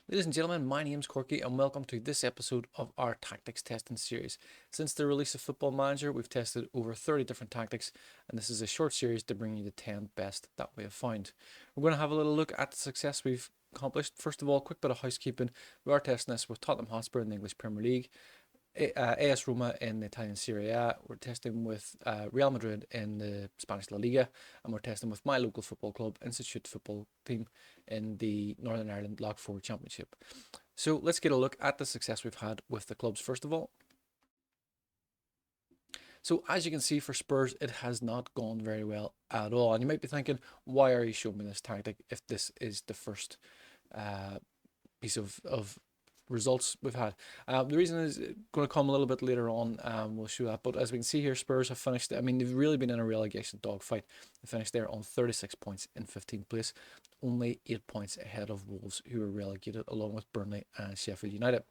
Ladies and gentlemen, my name's Korky and welcome to this episode of our tactics testing series. Since the release of Football Manager, we've tested over 30 different tactics, and this is a short series to bring you the 10 best that we have found. We're going to have a little look at the success we've accomplished. First of all, quick bit of housekeeping. We are testing this with Tottenham Hotspur in the English Premier League, AS Roma in the Italian Serie A. We're testing with Real Madrid in the Spanish La Liga, and we're testing with my local football club, Institute Football Team, in the Northern Ireland Lock 4 Championship. So let's get a look at the success we've had with the clubs first of all. So as you can see for Spurs, it has not gone very well at all. And you might be thinking, why are you showing me this tactic if this is the first uh, piece of results we've had? The reason is going to come a little bit later on. We'll show that. But as we can see here, Spurs have finished. I mean, they've really been in a relegation dogfight. They finished there on 36 points in 15th place, only 8 points ahead of Wolves, who were relegated, along with Burnley and Sheffield United.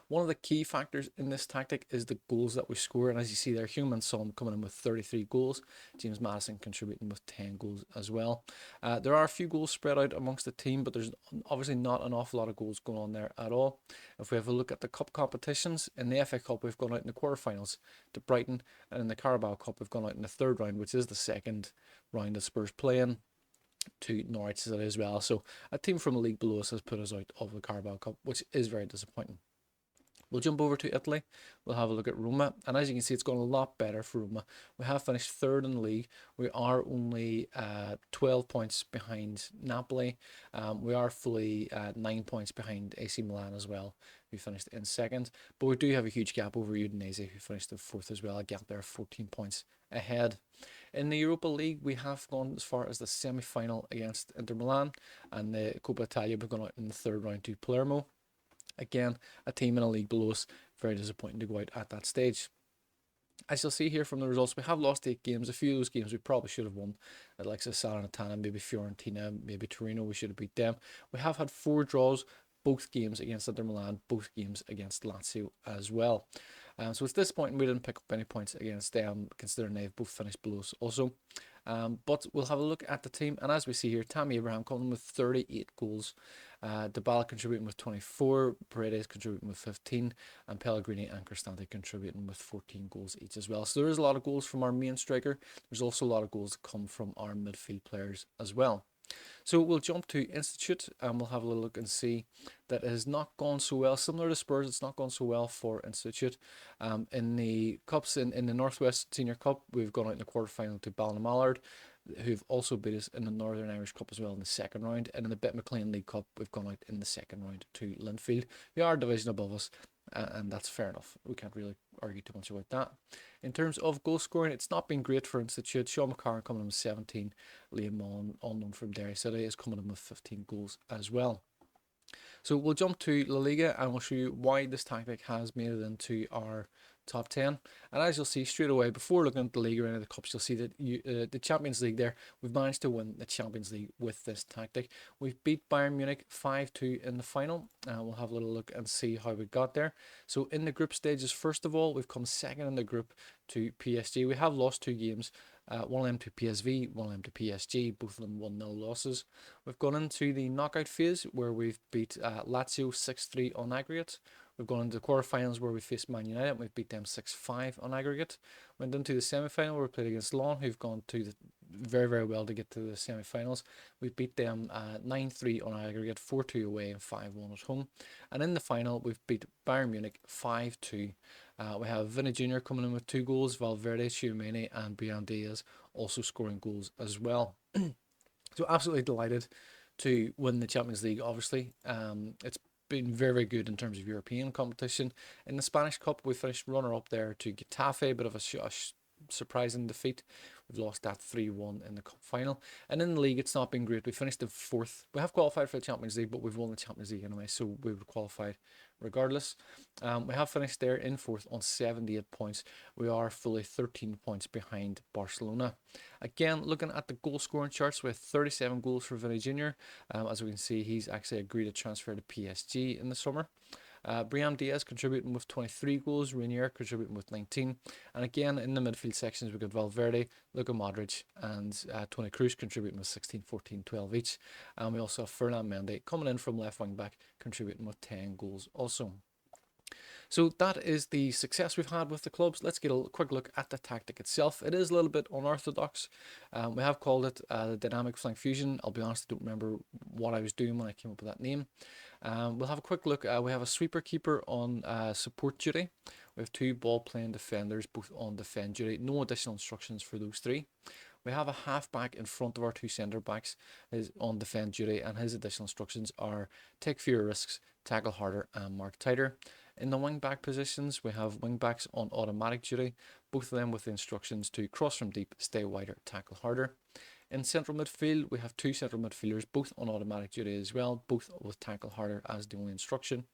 One of the key factors in this tactic is the goals that we score, and as you see there, Heung-min Son coming in with 33 goals, James Maddison contributing with 10 goals as well. There are a few goals spread out amongst the team, but there's obviously not an awful lot of goals going on there at all. If we have a look at the cup competitions, in the FA Cup we've gone out in the quarterfinals to Brighton, and in the Carabao Cup we've gone out in the third round, which is the second round that Spurs play in, to Norwich as it is as well. So a team from a league below us has put us out of the Carabao Cup, which is very disappointing. We'll jump over to Italy. We'll have a look at Roma. And as you can see, it's gone a lot better for Roma. We have finished third in the league. We are only 12 points behind Napoli. We are fully 9 points behind AC Milan as well, who finished in second. But we do have a huge gap over Udinese, who finished in fourth as well. A gap there of 14 points ahead. In the Europa League, we have gone as far as the semi-final against Inter Milan. And the Coppa Italia, we've gone out in the third round to Palermo. Again, a team in a league below us. Very disappointing to go out at that stage. As you'll see here from the results, we have lost 8 games. A few of those games we probably should have won. Like Salernitana, maybe Fiorentina, maybe Torino, we should have beat them. We have had 4 draws, both games against Inter Milan, both games against Lazio as well. So it's disappointing we didn't pick up any points against them, considering they've both finished below us also. But we'll have a look at the team, and as we see here, Tammy Abraham coming with 38 goals, Dybala contributing with 24, Paredes contributing with 15, and Pellegrini and Cristante contributing with 14 goals each as well. So there is a lot of goals from our main striker. There's also a lot of goals that come from our midfield players as well. So we'll jump to Institute and we'll have a little look and see that it has not gone so well. Similar to Spurs, it's not gone so well for Institute. In the Cups, in the Northwest Senior Cup, we've gone out in the quarterfinal to Ballymallard, who've also beat us in the Northern Irish Cup as well in the second round. And in the Bet McLean League Cup, we've gone out in the second round to Linfield, who are a division above us, and that's fair enough. We can't really argue too much about that. In terms of goal scoring, it's not been great for Institute. Sean McCarron coming in with 17. Liam Mullen, unknown from Derry City, is coming in with 15 goals as well. So we'll jump to La Liga and we'll show you why this tactic has made it into our top 10. And as you'll see straight away, before looking at the league or any of the cups, you'll see that the Champions League there, we've managed to win the Champions League with this tactic. We've beat Bayern Munich 5-2 in the final. We'll have a little look and see how we got there. So in the group stages, first of all, we've come second in the group to PSG. We have lost 2 games. One of them to PSV, one of them to PSG, both of them 1-0 losses. We've gone into the knockout phase where we've beat Lazio 6-3 on aggregate. We've gone into the quarterfinals where we faced Man United and we've beat them 6-5 on aggregate. Went into the semi-final where we played against Lyon, who've gone to very, very well to get to the semi-finals. We beat them 9-3 on aggregate, 4-2 away and 5-1 at home. And in the final, we've beat Bayern Munich 5-2. We have Vinny Jr. coming in with 2 goals, Valverde, Tchouaméni and Brian Diaz also scoring goals as well. So absolutely delighted to win the Champions League, obviously. It's been very, very good in terms of European competition. In the Spanish Cup, we finished runner-up there to Getafe, bit of a surprising defeat. We've lost that 3-1 in the cup final. And in the league, it's not been great. We finished in 4th. We have qualified for the Champions League, but we've won the Champions League anyway, so we would qualify regardless. We have finished there in 4th on 78 points. We are fully 13 points behind Barcelona. Again, looking at the goal scoring charts, we have 37 goals for Vinny Jr. As we can see, he's actually agreed to transfer to PSG in the summer. Brian Diaz contributing with 23 goals, Rainier contributing with 19. And again, in the midfield sections, we got Valverde, Luka Modric, and Toni Kroos contributing with 16, 14, 12 each. And we also have Ferland Mendy coming in from left wing back, contributing with 10 goals also. So that is the success we've had with the clubs. Let's get a quick look at the tactic itself. It is a little bit unorthodox. We have called it the dynamic flank fusion. I'll be honest, I don't remember what I was doing when I came up with that name. We'll have a quick look. We have a sweeper keeper on support duty. We have 2 ball playing defenders both on defend duty. No additional instructions for those 3. We have a half back in front of our 2 centre backs is on defend duty, and his additional instructions are take fewer risks, tackle harder, and mark tighter. In the wing back positions, we have wing backs on automatic duty, both of them with the instructions to cross from deep, stay wider, tackle harder. In central midfield, we have 2 central midfielders, both on automatic duty as well, both with tackle harder as the only instruction.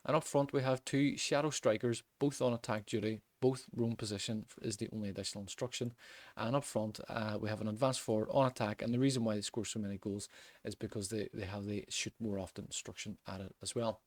And up front, we have 2 shadow strikers, both on attack duty, both roam position is the only additional instruction. And up front, we have an advanced forward on attack, and the reason why they score so many goals is because they have the shoot more often instruction added as well.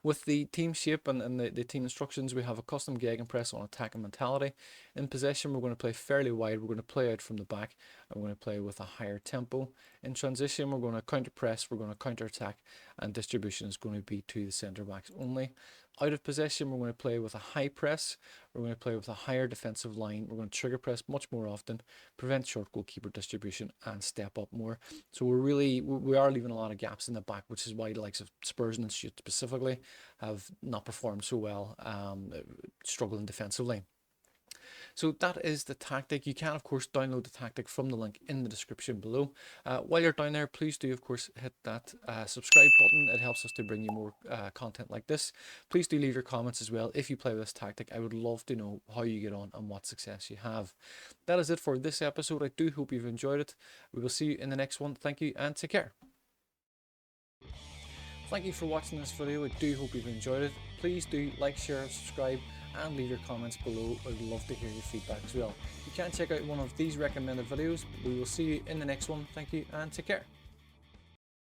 With the team shape and the team instructions, we have a custom gegenpress on attacking mentality. In possession, we're going to play fairly wide. We're going to play out from the back, and we're going to play with a higher tempo. In transition, we're going to counter press, we're going to counter attack, and distribution is going to be to the centre backs only. Out of possession, we're going to play with a high press. We're going to play with a higher defensive line. We're going to trigger press much more often, prevent short goalkeeper distribution, and step up more. So we are leaving a lot of gaps in the back, which is why the likes of Spurs and Institute specifically have not performed so well, struggling defensively. So that is the tactic. You can, of course, download the tactic from the link in the description below. While you're down there, please do, of course, hit that subscribe button. It helps us to bring you more content like this. Please do leave your comments as well if you play with this tactic. I would love to know how you get on and what success you have. That is it for this episode. I do hope you've enjoyed it. We will see you in the next one. Thank you and take care. Thank you for watching this video. I do hope you've enjoyed it. Please do like, share, subscribe, and leave your comments below. I'd love to hear your feedback as well. You can check out one of these recommended videos. We will see you in the next one. Thank you and take care.